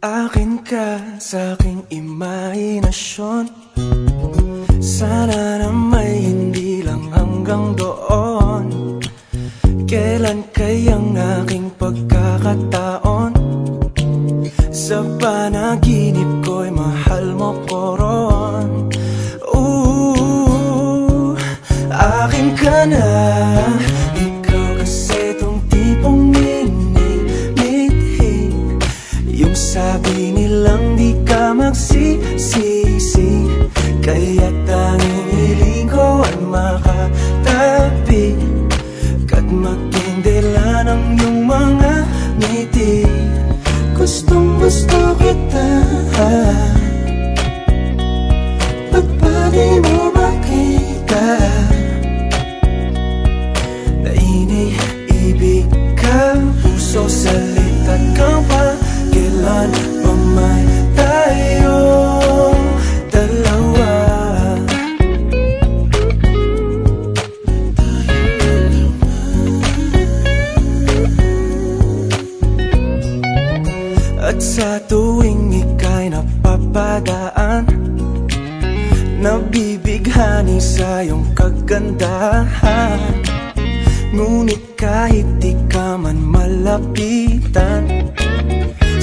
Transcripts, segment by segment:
Akin ka sa aking imahinasyon. Sana na may hindi lang hanggang doon. Kailan kayang aking pagkakataon? Sa panaginip ko'y mahal mo ko ron. Akin ka na. Ikaw kasi tong tipong minimithi. Yung sabi nilang di ka magsisisi, kaya tanging hiling ko ay makatabi kat magtindela ng iyong mga ngiti. Gustong gusto kita, ba't ba di mo makita na iniibig ka? Puso salita't kang pa. Kailan pa may tayong dalawa? At sa tuwing ika'y napapadaan, nabibighani sa iyong kagandahan. Ngunit kahit di ka man malapitan,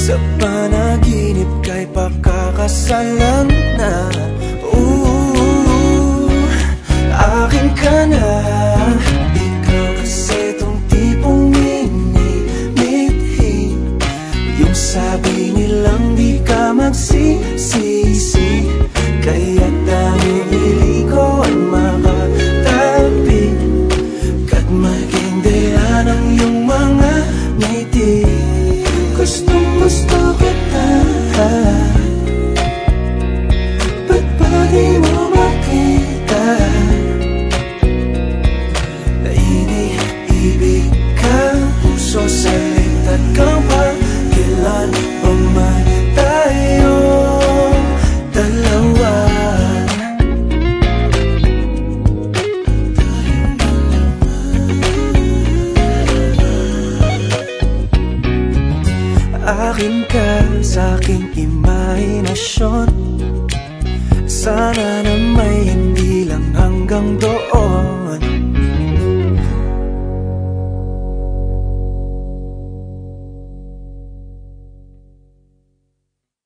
sa panaginip ka'y pakakasalan na. Akin ka na. Ikaw kasi tong tipong minimithi. Yung sabi nilang di ka magsisisi, kaya tanging hiling ko ay makatabi kat maging daya ng iyong mga ngiti. Gustong gusto kita, ba't ba di mo makita na iniibig ka? Puso salita't kang pa. Kailan pa may tayong dalawa? Akin ka sa aking imahinasyon. Sana na may hindi lang hanggang doon.